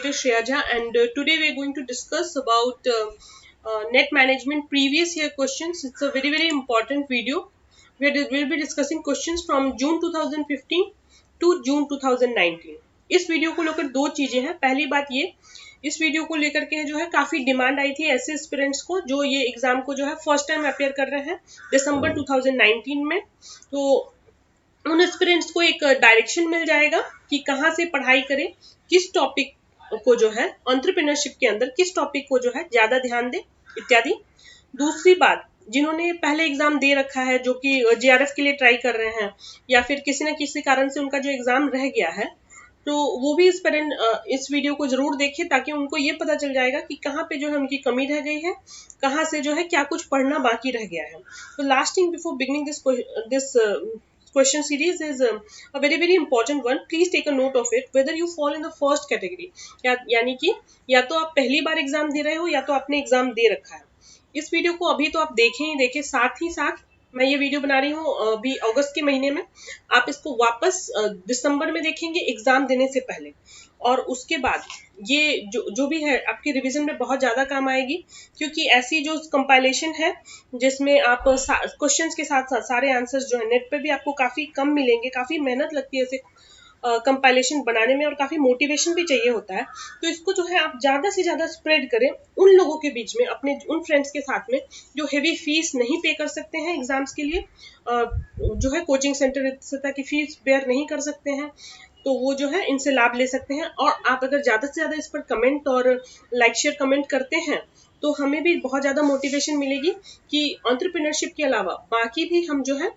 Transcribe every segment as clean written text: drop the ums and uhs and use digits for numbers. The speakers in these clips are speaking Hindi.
Shreya Jha, and today we are going to discuss about net management previous year questions. It's a very important video. We'll be discussing questions from June 2015 to June 2019. इस वीडियो को लेकर दो चीजें हैं. पहली बात ये, इस वीडियो को लेकर के जो है काफी डिमांड आई थी ऐसे एस्पिरेंट्स को जो ये एग्जाम को जो है फर्स्ट टाइम अपेयर कर रहे हैं दिसंबर 2019 में. तो उन एस्पिरेंट्स को एक डायरेक्शन मिल जाएगा कि कहाँ से पढ़ाई करें, किस टॉपिक को जो है एंटरप्रेन्योरशिप के अंदर किस टॉपिक को जो है ज्यादा ध्यान दें इत्यादि. दूसरी बात, जिन्होंने पहले एग्जाम दे रखा है, जो कि जेआरएफ के लिए ट्राई कर रहे हैं या फिर किसी न किसी कारण से उनका जो एग्जाम रह गया है, तो वो भी इस वीडियो को जरूर देखें ताकि उनको ये पता चल जाएगा कि कहाँ पे जो है उनकी कमी रह गई है, कहाँ से जो है क्या कुछ पढ़ना बाकी रह गया है. तो last thing before beginning this question series is a very important one. Please take a note of it whether you fall in the first category, यानी कि या तो आप पहली बार एग्जाम दे रहे हो या तो आपने एग्जाम दे रखा है. इस वीडियो को अभी तो आप देखें ही देखें, साथ ही साथ मैं ये वीडियो बना रही हूँ अभी अगस्त के महीने में. आप इसको वापस दिसंबर में देखेंगे एग्जाम देने से पहले, और उसके बाद ये जो भी है आपके रिवीजन में बहुत ज़्यादा काम आएगी, क्योंकि ऐसी जो कंपाइलेशन है जिसमें आप क्वेश्चंस के साथ साथ सारे आंसर्स जो है नेट पे भी आपको काफ़ी कम मिलेंगे. काफ़ी मेहनत लगती है ऐसे कंपाइलेशन बनाने में और काफ़ी मोटिवेशन भी चाहिए होता है. तो इसको जो है आप ज़्यादा से ज़्यादा स्प्रेड करें उन लोगों के बीच में, अपने उन फ्रेंड्स के साथ में जो हेवी फीस नहीं पे कर सकते हैं एग्जाम्स के लिए, जो है कोचिंग सेंटर की फीस बेयर नहीं कर सकते हैं, तो वो जो है इनसे लाभ ले सकते हैं. और आप अगर ज़्यादा से ज़्यादा इस पर कमेंट और लाइक शेयर कमेंट करते हैं तो हमें भी बहुत ज़्यादा मोटिवेशन मिलेगी कि एंटरप्रेन्योरशिप के अलावा बाकी भी हम जो है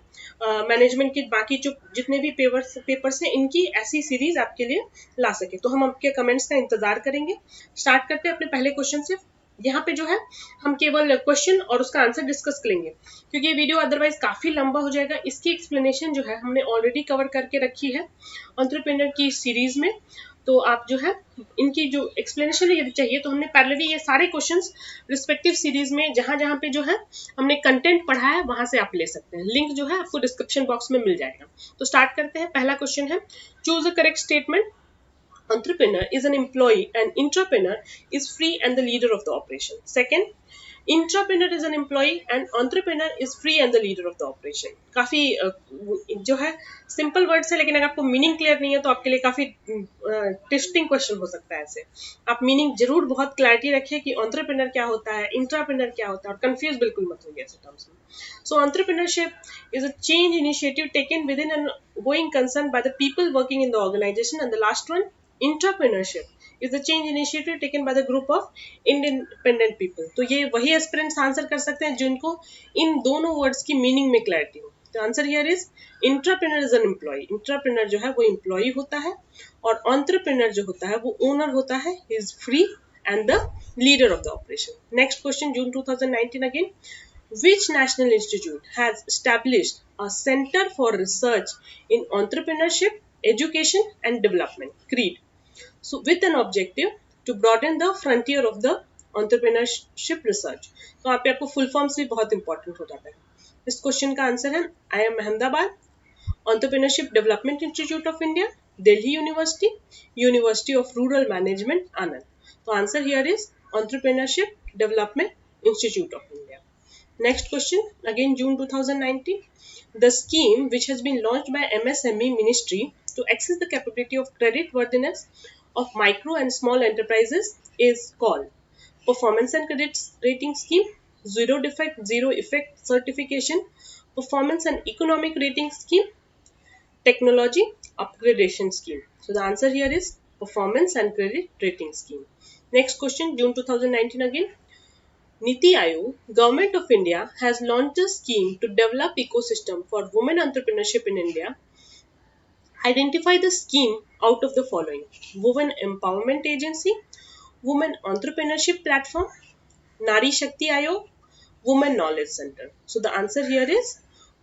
मैनेजमेंट के बाकी जो जितने भी पेपर्स हैं इनकी ऐसी सीरीज आपके लिए ला सके. तो हम आपके कमेंट्स का इंतजार करेंगे. स्टार्ट करते हैं अपने पहले क्वेश्चन से. यहाँ पे जो है हम केवल क्वेश्चन और उसका आंसर डिस्कस करेंगे, क्योंकि ये वीडियो अदरवाइज काफ़ी लंबा हो जाएगा. इसकी एक्सप्लेनेशन जो है हमने ऑलरेडी कवर करके रखी है एंटरप्रेन्योर की सीरीज में. तो आप जो है इनकी जो एक्सप्लेनेशन यदि चाहिए तो हमने पैरेलली ये सारे क्वेश्चंस रिस्पेक्टिव सीरीज में जहां पे जो है हमने कंटेंट पढ़ा है वहां से आप ले सकते हैं. लिंक जो है आपको डिस्क्रिप्शन बॉक्स में मिल जाएगा. तो स्टार्ट करते हैं. पहला क्वेश्चन है, choose a correct statement. Entrepreneur is an employee and intrapreneur is free and the leader of the operation. Second, intrapreneur is an employee and entrepreneur is free and the leader of the operation. काफी जो है सिंपल वर्ड्स है, लेकिन अगर आपको मीनिंग क्लियर नहीं है तो आपके लिए काफी टेस्टिंग क्वेश्चन हो सकता है. ऐसे आप मीनिंग जरूर बहुत क्लैरिटी रखिए कि एंटरप्रेन्योर क्या होता है, इंट्राप्रेन्योर क्या होता है, और कंफ्यूज बिल्कुल मत होइए ऐसे टर्म्स में. सो entrepreneurship is a change initiative taken within an ongoing concern by the people working in the organization. And the last one, entrepreneurship is the change initiative taken by the group of independent people. तो ये वही एस्पिरेंट्स आंसर कर सकते हैं जिनको इन दोनों वर्ड्स की मीनिंग में क्लैरिटी हो. तो answer here is intrapreneur is an employee. Intrapreneur जो है वो एम्प्लॉय होता है और एंटरप्रेन्योर जो होता है वो ओनर होता है. Is free and the leader of the operation. Next question, June 2019 again. Which national institute has established a center for research in entrepreneurship, education and development, CREED, so with an objective to broaden the frontier of the entrepreneurship research? तो यहाँ पे आपको फुल फॉर्म्स भी बहुत इंपॉर्टेंट हो जाता है. इस क्वेश्चन का आंसर है IIM Ahmedabad, Entrepreneurship Development Institute of India, Delhi University, University of Rural Management, Anand. तो answer here is Entrepreneurship Development Institute of India. Next question, again June 2019. The scheme which has been launched by MSME Ministry to access the capability of credit worthiness of micro and small enterprises is called Performance and Credit Rating Scheme, Zero Defect, Zero Effect Certification, Performance and Economic Rating Scheme, Technology Upgradation Scheme. So the answer here is Performance and Credit Rating Scheme. Next question, June 2019 again. Niti Aayog, Government of India has launched a scheme to develop ecosystem for women entrepreneurship in India. Identify the scheme out of the following: Women Empowerment Agency, Women Entrepreneurship Platform, Nari Shakti Ayog, Women Knowledge Center. So the answer here is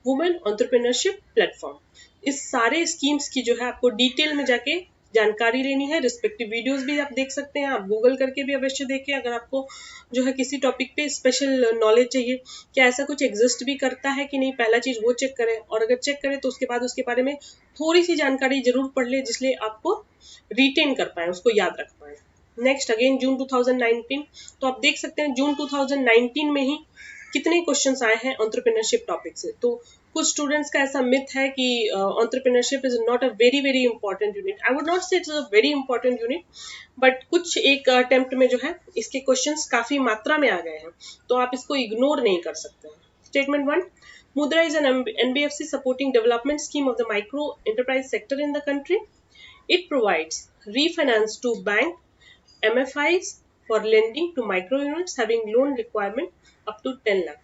Women Entrepreneurship Platform. इस सारे स्कीम्स की जो है आपको डिटेल में जाके जानकारी लेनी है. रिस्पेक्टिव वीडियोस भी आप देख सकते हैं, आप गूगल करके भी अवश्य देखें अगर आपको जो है किसी टॉपिक पे स्पेशल नॉलेज चाहिए, क्या ऐसा कुछ एग्जिस्ट भी करता है कि नहीं, पहला चीज वो चेक करें. और अगर चेक करें तो उसके बाद उसके बारे में थोड़ी सी जानकारी जरूर पढ़ ले, जिसलिए आपको रिटेन कर पाए, उसको याद रख पाए. नेक्स्ट अगेन जून 2019, तो आप देख सकते हैं जून 2019 में ही कितने क्वेश्चंस आए हैं एंटरप्रेन्योरशिप टॉपिक से। तो कुछ स्टूडेंट्स का ऐसा मिथ है कि entrepreneurship is not a very very important unit. I would not say it's a very important unit, but कुछ एक अटेम्प्ट में जो है इसके क्वेश्चंस काफी मात्रा में आ गए हैं, तो आप इसको इग्नोर नहीं कर सकते हैं। स्टेटमेंट 1, मुद्रा is an NBFC supporting development scheme of the micro enterprise sector in the country. It provides refinance to bank MFIs for lending to micro units having loan requirement up to 10 lakh.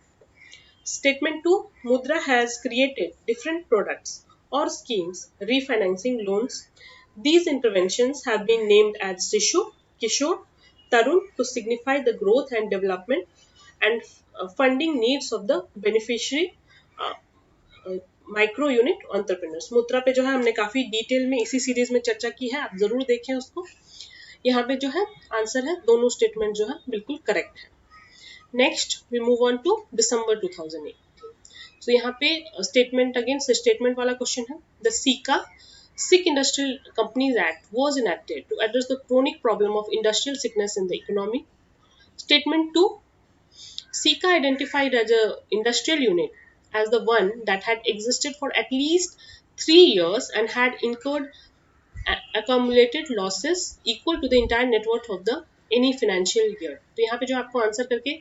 Statement 2, Mudra has created different products or schemes refinancing loans. These interventions have been named as Sishu, Kishore, Tarun to signify the growth and development and funding needs of the beneficiary micro unit entrepreneurs. मुद्रा पे जो है हमने काफी डिटेल में इसी सीरीज में चर्चा की है, आप जरूर देखें उसको। यहाँ पे जो है आंसर है, दोनों स्टेटमेंट जो है बिल्कुल करेक्ट है। Next we move on to December 2018। So यहाँ पे स्टेटमेंट अगेन स्टेटमेंट वाला क्वेश्चन है। The sick industrial companies act was enacted to address the chronic problem of industrial sickness in the economy. Statement 2, SICA identified as an industrial unit as the one that had existed for at least 3 years and had incurred accumulated losses equal to the entire net worth of the any financial year। तो यहाँ पे जो आपको आंसर करके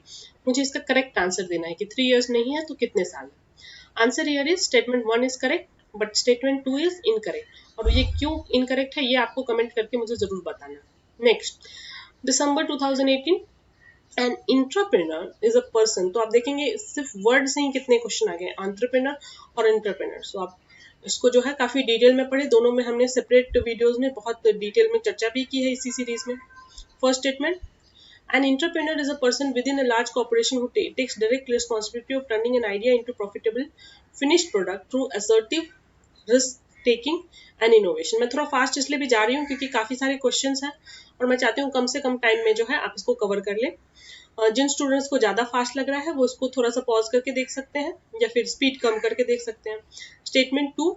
मुझे इसका करेक्ट आंसर देना है कि 3 years नहीं है तो कितने साल। Answer here is statement 1 is correct but statement 2 is incorrect, और ये क्यों इनकरेक्ट है ये आपको कमेंट करके मुझे जरूर बताना। Next December 2018, an intrapreneur is a person. तो आप देखेंगे सिर्फ वर्ड से ही कितने क्वेश्चन आ गए, एंटरप्रेन्योर और इंटरप्रेन्योर। सो आप इसको जो है काफी डिटेल में पढ़े, दोनों में हमने सेपरेट वीडियोस में बहुत डिटेल में चर्चा भी की है इसी सीरीज में। First statement, an entrepreneur is a person within a large corporation who takes direct responsibility of turning an idea into profitable finished product through assertive risk taking and innovation। मैं थोड़ा फास्ट इसलिए भी जा रही हूँ क्योंकि काफी सारे क्वेश्चंस हैं और मैं चाहती हूँ कम से कम टाइम में जो है आप इसको कवर कर ले। जिन स्टूडेंट्स को ज्यादा फास्ट लग रहा है वो इसको थोड़ा सा पॉज करके देख सकते हैं या फिर स्पीड कम करके देख सकते हैं। Statement 2,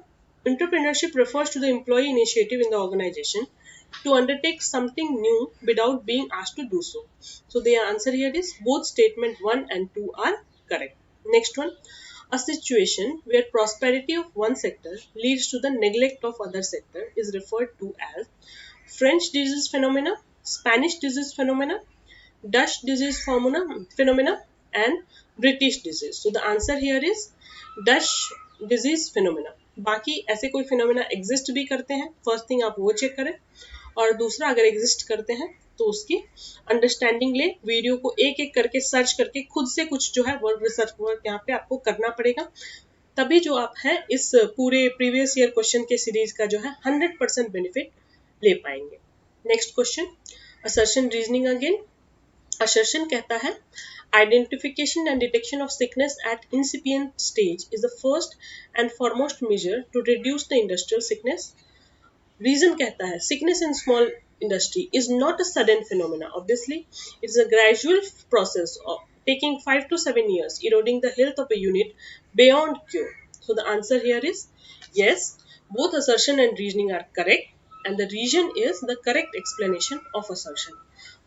entrepreneurship refers to the employee initiative in the organization to undertake something new without being asked to do so. So the answer here is both statement 1 and 2 are correct. Next one, a situation where prosperity of one sector leads to the neglect of other sector is referred to as French disease phenomena, Spanish disease phenomena, Dutch disease phenomena and British disease. So the answer here is Dutch disease phenomena. बाकी ऐसे कोई फिनोमेना एग्जिस्ट भी करते हैं, फर्स्ट थिंग आप वो चेक करें, और दूसरा अगर एग्जिस्ट करते हैं तो उसकी अंडरस्टैंडिंग ले, वीडियो को एक एक करके सर्च करके खुद से कुछ जो है वर्ड रिसर्च वर्क यहाँ पे आपको करना पड़ेगा, तभी जो आप है इस पूरे प्रीवियस ईयर क्वेश्चन के सीरीज का जो है 100% बेनिफिट ले पाएंगे। Next question, assertion reasoning again. Assertion कहता है identification and detection of sickness at incipient stage is the first and foremost measure to reduce the industrial sickness. Reason कहता है sickness in small industry is not a sudden phenomena. Obviously, it is a gradual process of taking 5 to 7 years, eroding the health of a unit beyond cure. So the answer here is yes, both assertion and reasoning are correct, and the reason is the correct explanation of assertion.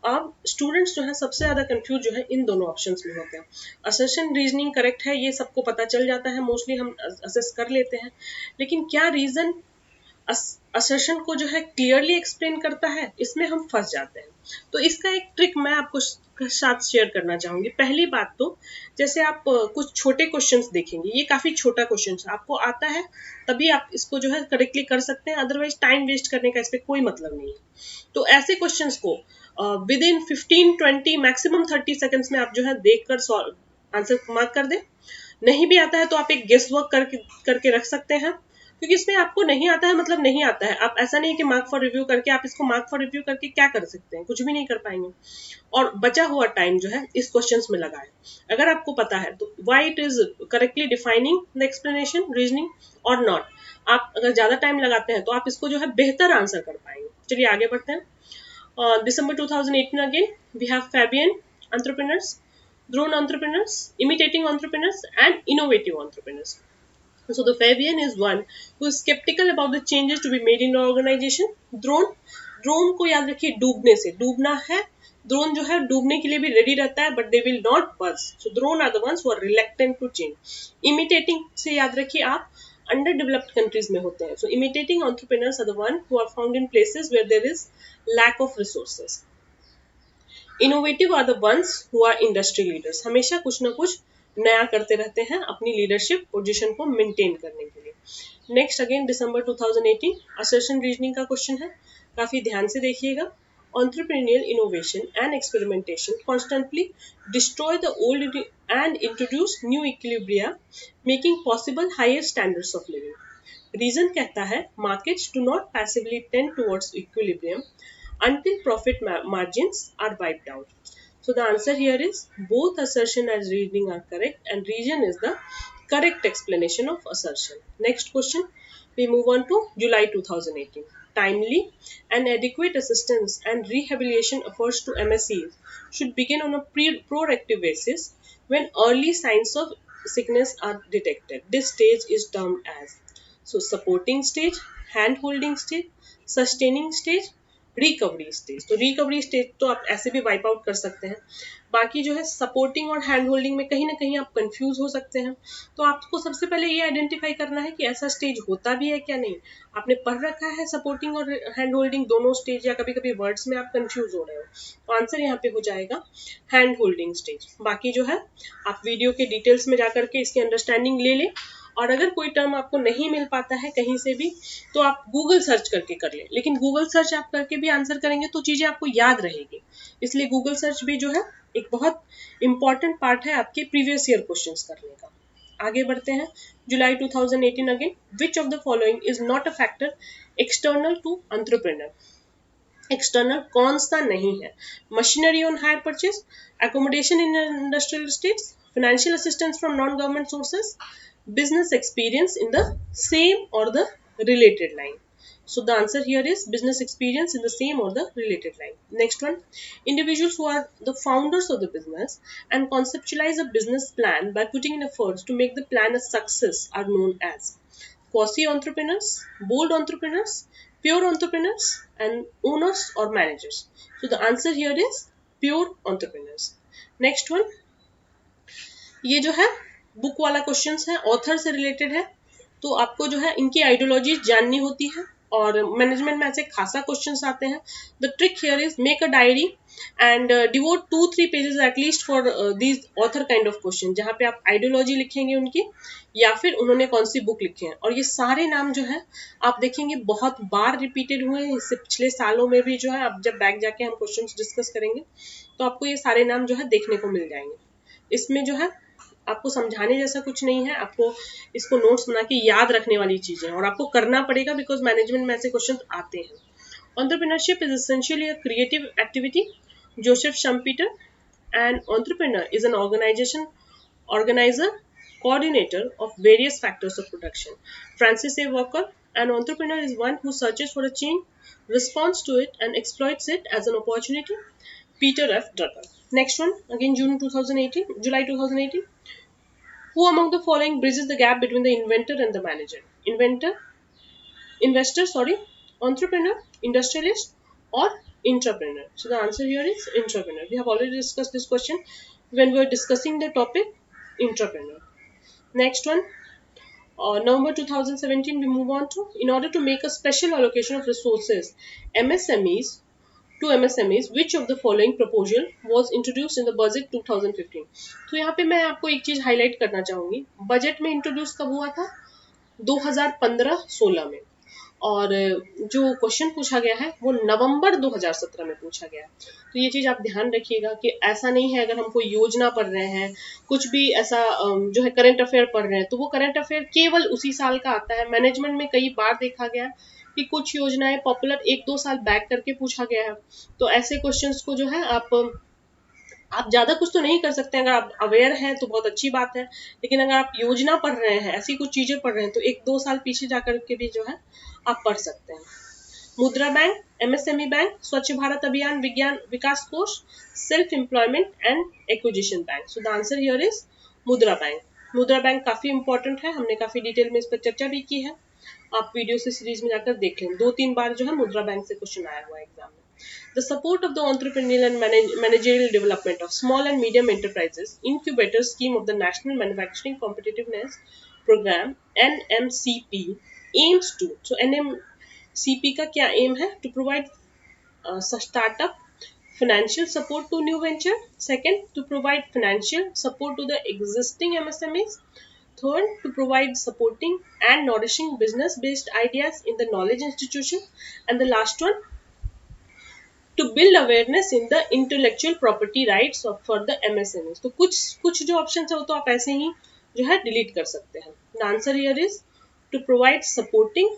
अब स्टूडेंट्स जो है सबसे ज्यादा कंफ्यूज जो है इन दोनों ऑप्शंस में होते हैं। असर्शन रीजनिंग करेक्ट है, ये सबको पता चल जाता है, मोस्टली हम असेस कर लेते हैं, लेकिन क्या रीजन असर्शन को जो है क्लियरली एक्सप्लेन करता है, इसमें हम फंस जाते हैं। तो इसका एक ट्रिक मैं आपको साथ शेयर करना चाहूंगी। पहली बात तो जैसे आप कुछ छोटे क्वेश्चंस देखेंगे, ये काफी छोटा क्वेश्चन आपको आता है तभी आप इसको जो है करेक्टली कर सकते हैं, अदरवाइज टाइम वेस्ट करने का इस पर कोई मतलब नहीं है। तो ऐसे क्वेश्चंस को विद इन 15-20 मैक्सिमम 30 सेकंड्स में आप जो है देखकर आंसर मार्क कर दें। नहीं भी आता है तो आप एक गेस वर्क करके रख सकते हैं, क्योंकि इसमें आपको नहीं आता है मतलब नहीं आता है। आप ऐसा नहीं कि मार्क फॉर रिव्यू करके आप इसको मार्क फॉर रिव्यू करके क्या कर सकते हैं, कुछ भी नहीं कर पाएंगे। और बचा हुआ टाइम जो है इस क्वेश्चंस में लगाएं। अगर आपको पता है तो why it is correctly defining the explanation reasoning और नॉट, आप अगर ज्यादा टाइम लगाते हैं तो आप इसको जो है बेहतर आंसर कर पाएंगे। चलिए आगे बढ़ते हैं। December 2018 again, we have Fabian entrepreneurs, drone entrepreneurs, imitating entrepreneurs, and innovative entrepreneurs. So the Fabian is one who is skeptical about the changes to be made in the organization. Drone, drone को याद रखिए डूबने से, डूबना है, ड्रोन जो है डूबने के लिए भी रेडी रहता है, but they will not burst. So drone are the ones who are reluctant to change. Imitating से याद रखिए आप अंडर डेवलप्ड कंट्रीज में होते हैं। So imitating entrepreneurs are the one who are found in places where there is lack of resources. Innovative are the ones who are industry leaders, हमेशा कुछ ना कुछ नया करते रहते हैं अपनी लीडरशिप पोजीशन को मेंटेन करने के लिए। नेक्स्ट अगेन दिसंबर 2018 असर्शन रीजनिंग का क्वेश्चन है, काफी ध्यान से देखिएगा। Entrepreneurial innovation and experimentation constantly destroy the old and introduce new equilibria, making possible higher standards of living. Reason कहता है markets do not passively tend towards equilibrium until profit margins are wiped out. So the answer here is both assertion and reasoning are correct, and reason is the correct explanation of assertion. Next question, we move on to July 2018. Timely and adequate assistance and rehabilitation efforts to MSEs should begin on a proactive basis when early signs of sickness are detected. This stage is termed as supporting stage, hand holding stage, sustaining stage, recovery stage. तो रिकवरी स्टेज तो आप ऐसे भी वाइप आउट कर सकते हैं, बाकी जो है सपोर्टिंग और हैंड होल्डिंग में कहीं ना कहीं आप कंफ्यूज हो सकते हैं। तो आपको सबसे पहले ये आइडेंटिफाई करना है कि ऐसा स्टेज होता भी है क्या नहीं। आपने पढ़ रखा है सपोर्टिंग और हैंड होल्डिंग दोनों स्टेज, या कभी कभी वर्ड्स में आप कंफ्यूज हो रहे हो, तो आंसर यहाँ पे हो जाएगा हैंड होल्डिंग स्टेज। बाकी जो है आप वीडियो के डिटेल्स में जाकर के इसकी अंडरस्टैंडिंग ले लें, और अगर कोई टर्म आपको नहीं मिल पाता है कहीं से भी तो आप गूगल सर्च करके कर ले। लेकिन गूगल सर्च आप करके भी आंसर करेंगे तो चीजें आपको याद रहेगी, इसलिए गूगल सर्च भी जो है एक बहुत इंपॉर्टेंट पार्ट है आपके प्रीवियस ईयर क्वेश्चंस करने का। आगे बढ़ते हैं, July 2018 again, which of the following is not a factor external to entrepreneur. External कौन सा नहीं है? Machinery on hire purchase, accommodation in industrial estates, financial assistance from non government sources, business experience in the same or the related line. So the answer here is business experience in the same or the related line. Next one, individuals who are the founders of the business and conceptualize a business plan by putting in efforts to make the plan a success are known as quasi entrepreneurs, bold entrepreneurs, pure entrepreneurs, and owners or managers. So the answer here is pure entrepreneurs. Next one, ये जो है बुक वाला क्वेश्चन है, ऑथर से रिलेटेड है, तो आपको जो है इनकी आइडियोलॉजी जाननी होती है, और मैनेजमेंट में ऐसे खासा क्वेश्चंस आते हैं। The trick here is make a diary and devote 2-3 pages at least for these author kind of question, जहाँ पे आप आइडियोलॉजी लिखेंगे उनकी, या फिर उन्होंने कौन सी बुक लिखी है। और ये सारे नाम जो है आप देखेंगे बहुत बार रिपीटेड हुए हैं, इससे पिछले सालों में भी जो है, आप जब बैक जाके हम क्वेश्चन डिस्कस करेंगे तो आपको ये सारे नाम जो है देखने को मिल जाएंगे। इसमें जो है आपको समझाने जैसा कुछ नहीं है, आपको इसको नोट्स बना के याद रखने वाली चीजें, और आपको करना पड़ेगा बिकॉज मैनेजमेंट में ऐसे क्वेश्चन आते हैं। Entrepreneurship is essentially a creative activity. Joseph Schumpeter, an entrepreneur is an organizer, coordinator of various factors of production. Francis A. Walker, an entrepreneur is one who searches for a change, responds to it, and exploits it as an opportunity. Peter F. Drucker. Next one, again July 2018. Who among the following bridges the gap between the inventor and the manager? Investor, entrepreneur, industrialist, or intrapreneur? So the answer here is intrapreneur. We have already discussed this question when we were discussing the topic intrapreneur. Next one, November 2017, we move on to, in order to make a special allocation of resources, MSMEs, which of the following proposal was introduced in the budget 2015? तो यहाँ पे मैं आपको एक चीज हाईलाइट करना चाहूंगी, बजट में इंट्रोड्यूस कब हुआ था? 2015-16 में, और जो क्वेश्चन पूछा गया है वो नवंबर 2017 में पूछा गया है। तो ये चीज आप ध्यान रखिएगा कि ऐसा नहीं है अगर हम कोई योजना पढ़ रहे हैं, कुछ भी ऐसा जो है करंट अफेयर पढ़ रहे हैं, तो वो करंट अफेयर केवल उसी साल का आता है। मैनेजमेंट में कई बार देखा गया है कि कुछ योजनाएं पॉपुलर 1-2 साल बैक करके पूछा गया है। तो ऐसे क्वेश्चंस को जो है आप ज्यादा कुछ तो नहीं कर सकते हैं, अगर आप अवेयर हैं तो बहुत अच्छी बात है, लेकिन अगर आप योजना पढ़ रहे हैं, ऐसी कुछ चीजें पढ़ रहे हैं, तो 1-2 साल पीछे जाकर के भी जो है आप पढ़ सकते हैं। मुद्रा बैंक, एमएसएमई बैंक, स्वच्छ भारत अभियान विज्ञान विकास कोष, self employment and acquisition bank. So the answer here is मुद्रा बैंक। मुद्रा बैंक काफी इंपॉर्टेंट है, हमने काफी डिटेल में इस पर चर्चा भी की है। आप वीडियो से सीरीज में जाकर देख लें, 2-3 बार जो है मुद्रा बैंक से क्वेश्चन आया हुआ है एग्जाम में. The support of the entrepreneurial and managerial development of small and medium enterprises incubator scheme of the National Manufacturing Competitiveness Program NMCP aims to, so NMCP का क्या aim है? To provide startup financial support to new venture. Second, to provide financial support to the existing MSMEs. Third, to provide supporting and nourishing business-based ideas in the knowledge institution. And the last one, to build awareness in the intellectual property rights for the MSMEs. तो कुछ जो options है वो तो आप ऐसे ही जो है delete कर सकते हैं. The answer here is to provide supporting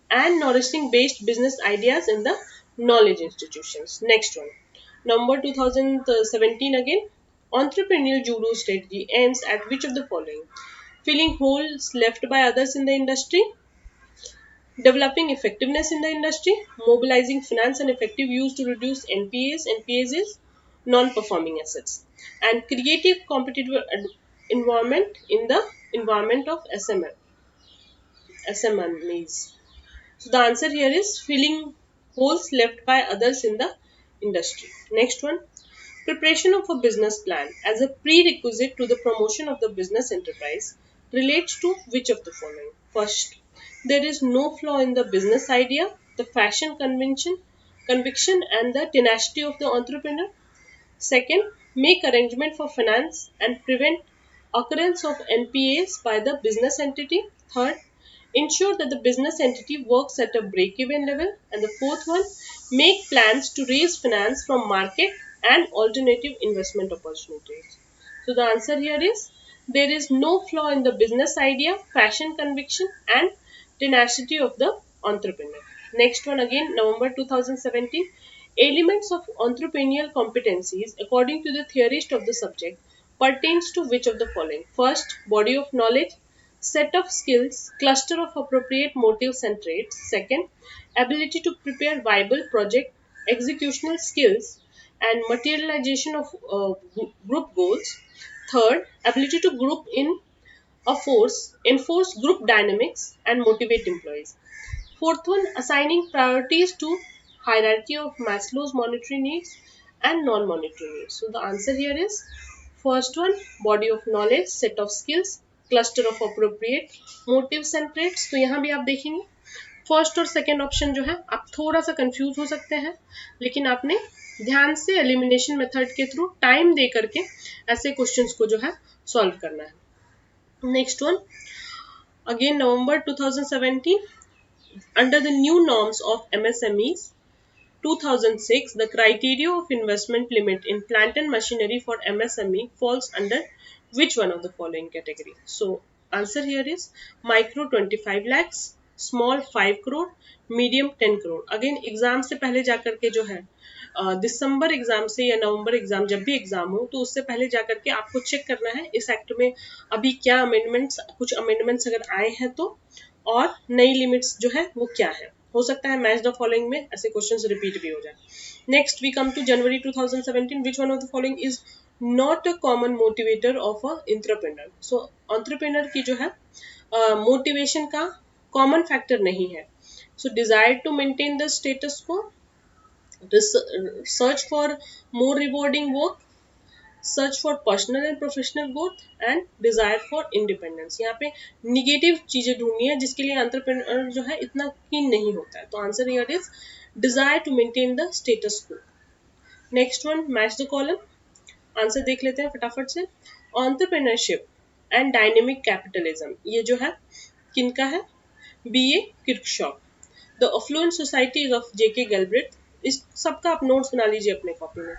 and nourishing based business ideas in the knowledge institutions. Next one, number 2017 again. Entrepreneurial judo strategy aims at which of the following? Filling holes left by others in the industry, developing effectiveness in the industry, mobilizing finance and effective use to reduce NPAs. NPAs is non-performing assets, and creative competitive environment in the environment of SMEs. So the answer here is filling holes left by others in the industry. Next one, preparation of a business plan as a prerequisite to the promotion of the business enterprise relates to which of the following? First, there is no flaw in the business idea, the fashion conviction and the tenacity of the entrepreneur. Second, make arrangement for finance and prevent occurrence of NPAs by the business entity. Third, ensure that the business entity works at a break-even level. And the fourth one, make plans to raise finance from market and alternative investment opportunities. So the answer here is there is no flaw in the business idea, fashion conviction and tenacity of the entrepreneur. Next one again, November 2017. Elements of entrepreneurial competencies according to the theorist of the subject pertains to which of the following? First, body of knowledge, set of skills, cluster of appropriate motives and traits. Second, ability to prepare viable project, executional skills and materialization of group goals. Third, ability to group in a force, enforce group dynamics and motivate employees. Fourth one, assigning priorities to hierarchy of Maslow's monetary needs and non-monetary needs. So the answer here is first one, body of knowledge, set of skills, cluster of appropriate motives and traits. तो यहाँ भी आप देखेंगे फर्स्ट और सेकेंड ऑप्शन जो है आप थोड़ा सा कंफ्यूज हो सकते हैं, लेकिन आपने ध्यान से एलिमिनेशन मेथड के थ्रू टाइम दे करके ऐसे क्वेश्चंस को जो है सॉल्व करना है. Next one again November 2017. Under the new norms of MSMEs 2006, the criteria of investment limit in plant and machinery for MSME falls under which one of the following category? So answer here is micro 25 lakhs, small 5 crore, medium 10 crore. Again exam से पहले जाकर के जो है दिसंबर एग्जाम से या नवंबर एग्जाम जब भी एग्जाम हो तो उससे पहले जाकर के आपको चेक करना है इस एक्ट में अभी क्या अमेंडमेंट्स, कुछ अमेंडमेंट्स अगर आए हैं तो, और नई लिमिट्स जो है वो क्या है. हो सकता है मैच द फॉलोइंग में ऐसे क्वेश्चंस रिपीट भी हो जाए. Next we come to January 2017. Which one of the following is not a common motivator of a entrepreneur. So entrepreneur की जो है मोटिवेशन का कॉमन फैक्टर नहीं है. So desire to maintain the status quo, search for more rewarding work, search for personal and professional growth and desire for independence. यहाँ पे निगेटिव चीजें ढूंढनी है जिसके लिए एंटरप्रेन्योर जो है इतना कीन नहीं होता है. तो answer here is desire to maintain the status quo. Next one, match the column. Answer देख लेते हैं फटाफट से. एंटरप्रेन्योरशिप एंड डायनेमिक कैपिटलिज्म, ये जो है किनका है? B.A. Kirkshop. The affluent society of J.K. Galbraith. इस सबका आप नोट्स बना लीजिए अपने कॉपी में.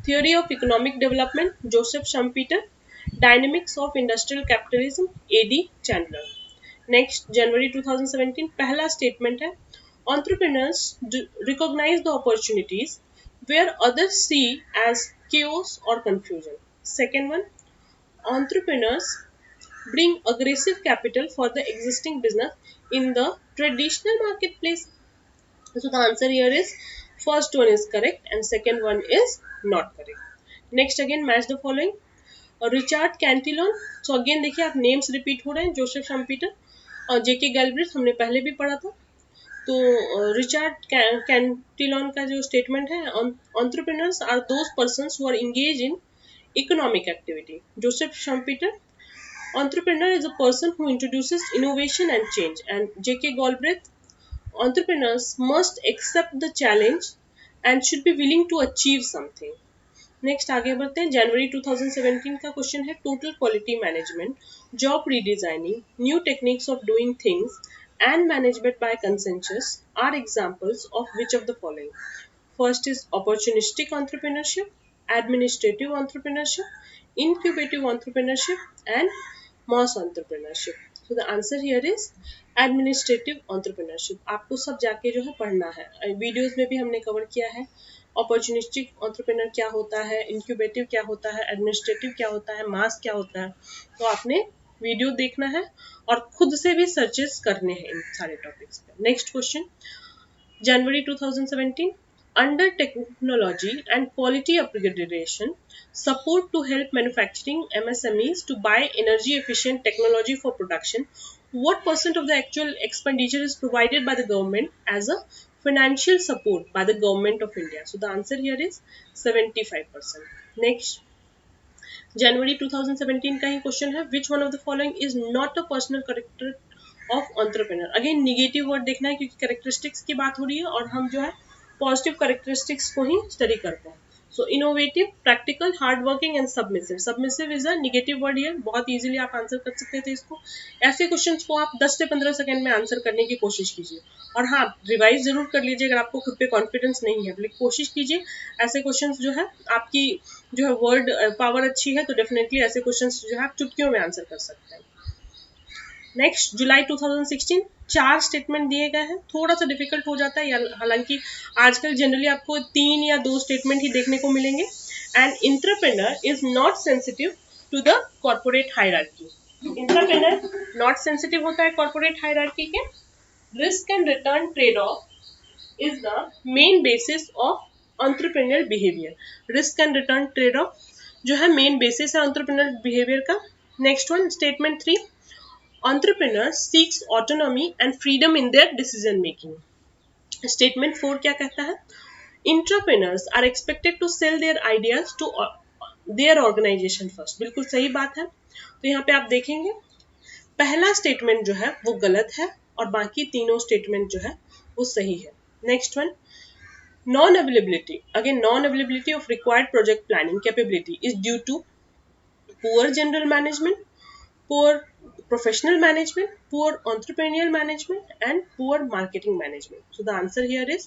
Theory of economic development Joseph Schumpeter. Dynamics of industrial capitalism A.D. Chandler. Next January 2017. पहला स्टेटमेंट है entrepreneurs recognize the opportunities where others see as chaos or confusion. Second one, entrepreneurs bring aggressive capital for the existing business in the traditional marketplace. So the answer here is first one is correct and second one is not correct. Next again match the following. Richard Cantillon. So again देखिए आप names repeat हो रहे हैं. जोसेफ शम्पीटर, और जेके गैल्ब्रिथ हमने पहले भी पढ़ा था। तो रिचर्ड कैंटिलॉन का जो स्टेटमेंट है, entrepreneurs are those persons who are engaged in economic activity. Joseph Schumpeter, entrepreneur is a person who introduces innovation and change. And J.K. Galbraith, entrepreneurs must accept the challenge and should be willing to achieve something. Next आगे बढ़ते हैं। जनवरी 2017 का क्वेश्चन है, total quality management, job redesigning, new techniques of doing things and management by consensus are examples of which of the following? First is opportunistic entrepreneurship, administrative entrepreneurship, incubative entrepreneurship, and mass entrepreneurship. So the answer here is administrative entrepreneurship. आपको सब जाके जो है पढ़ना है, वीडियोस में भी हमने कवर किया है। opportunistic entrepreneur क्या होता है, incubative क्या होता है, administrative क्या होता है, mass क्या होता है, तो आपने वीडियो देखना है और खुद से भी सर्चेस करने हैं इन सारे टॉपिक्स पे। Next question, January 2017, under technology and quality upgradation, support to help manufacturing MSMEs to buy energy efficient technology for production, what percent of the actual expenditure is provided by the government as a financial support by the government of India? So the answer here is 75%. Next, January 2017 का ही क्वेश्चन है, which one of the following is not a personal character of entrepreneur? Again negative word देखना है क्योंकि कैरेक्टरिस्टिक्स की बात हो रही है और हम जो है पॉजिटिव कैरेक्टरिस्टिक्स को ही स्टडी करते हैं। So innovative, practical, hard working and submissive. Submissive is a negative word है, बहुत इजीली आप आंसर कर सकते थे इसको। ऐसे क्वेश्चंस को आप 10 से 15 सेकंड में आंसर करने की कोशिश कीजिए और हाँ, रिवाइज जरूर कर लीजिए अगर आपको खुद पे कॉन्फिडेंस नहीं है, लेकिन कोशिश कीजिए। ऐसे क्वेश्चंस जो है आपकी जो है वर्ड पावर अच्छी है तो डेफिनेटली ऐसे क्वेश्चंस जो है आप चुटकियों में आंसर कर सकते हैं। नेक्स्ट, जुलाई 2016, 4 स्टेटमेंट दिए गए हैं, थोड़ा सा डिफिकल्ट हो जाता है, हालांकि आजकल जनरली आपको 3 या 2 स्टेटमेंट ही देखने को मिलेंगे। And entrepreneur is not sensitive to the corporate hierarchy. Entrepreneur not sensitive होता है कॉर्पोरेट हायरार्की के। Risk and return trade off is the main basis of entrepreneur behaviour. Risk and return trade off जो है मेन बेसिस है एंटरप्रेन्योर बिहेवियर का। Next one, statement 3, entrepreneurs seeks autonomy and freedom in their decision making. Statement 4 क्या कहता है? Entrepreneurs are expected to sell their ideas to their organization first. बिल्कुल सही बात है। तो यहाँ पे आप देखेंगे पहला स्टेटमेंट जो है वो गलत है और बाकी तीनों स्टेटमेंट जो है वो सही है। Next one, non availability, again non availability of required project planning capability is due to poor general management, poor professional management, poor entrepreneurial management, and poor marketing management. So the answer here is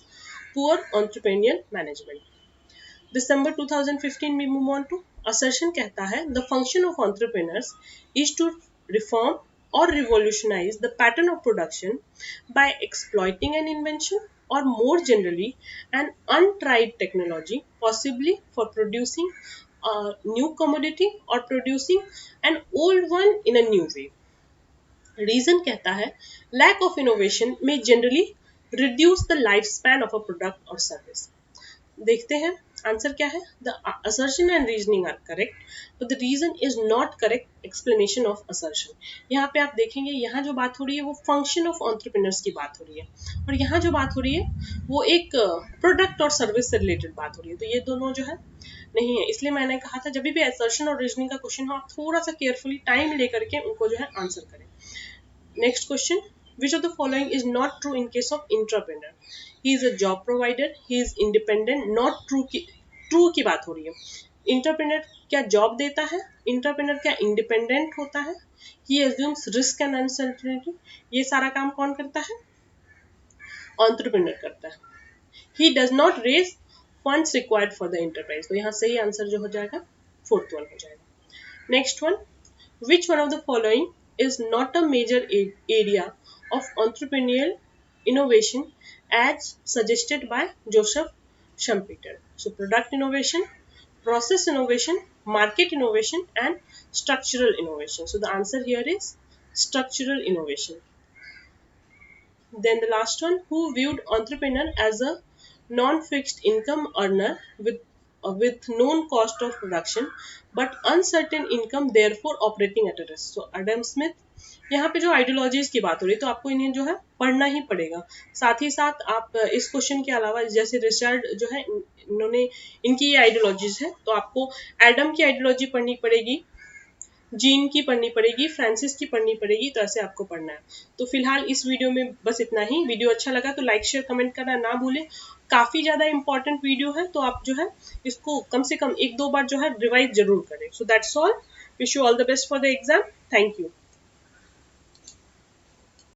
poor entrepreneurial management. December 2015 we move on to assertion कहता है, the function of entrepreneurs is to reform or revolutionize the pattern of production by exploiting an invention or more generally an untried technology, possibly for producing a new commodity or producing an old one in a new way. Reason कहता है, lack of innovation may generally reduce the life span of a product और सर्विस। देखते हैं आंसर क्या है। The assertion and reasoning are correct but the reason is not correct explanation of assertion. यहाँ पे आप देखेंगे यहाँ जो बात हो रही है वो फंक्शन ऑफ एंटरप्रेन्योर्स की बात हो रही है और यहाँ जो बात हो रही है वो एक प्रोडक्ट और सर्विस से रिलेटेड बात हो रही है, तो ये दोनों जो है नहीं है। इसलिए मैंने कहा था जब भी असर्शन और रीजनिंग का क्वेश्चन हो आप थोड़ा सा केयरफुली टाइम लेकर के उनको जो है आंसर करें। Next question, which of the following is not true in case of entrepreneur? He is a job provider, he is independent, not true की बात हो रही है। Entrepreneur क्या जॉब देता है? Entrepreneur क्या इंडिपेंडेंट होता है? He assumes risk and uncertainty. ये सारा काम कौन करता है? Entrepreneur करता है। He does not raise funds required for the enterprise. तो यहाँ सही आंसर जो हो जाएगा 4th one हो जाएगा। Next one, which one of the following is not a major area of entrepreneurial innovation as suggested by Joseph Schumpeter? So product innovation, process innovation, market innovation, and structural innovation. So the answer here is structural innovation. Then the last one, who viewed entrepreneur as a non-fixed income earner with known cost of production but uncertain income, therefore operating at a risk? So Adam Smith, यहाँ पे जो आइडियोलॉजीज की बात हो रही है तो आपको इन्हें जो है पढ़ना ही पड़ेगा। साथ ही साथ आप इस क्वेश्चन के अलावा जैसे रिचर्ड जो है इन्होंने इनकी ये आइडियोलॉजीज है तो आपको एडम की आइडियोलॉजी पढ़नी पड़ेगी, जीन की पढ़नी पड़ेगी, फ्रांसिस की पढ़नी पड़ेगी, तो ऐसे आपको पढ़ना है। तो फिलहाल इस वीडियो में बस इतना ही। वीडियो अच्छा लगा तो लाइक शेयर कमेंट करना ना भूलें। काफ़ी ज़्यादा इंपॉर्टेंट वीडियो है तो आप जो है इसको कम से कम 1-2 बार जो है रिवाइज जरूर करें। So that's all. Wish you all the best for the exam. Thank you.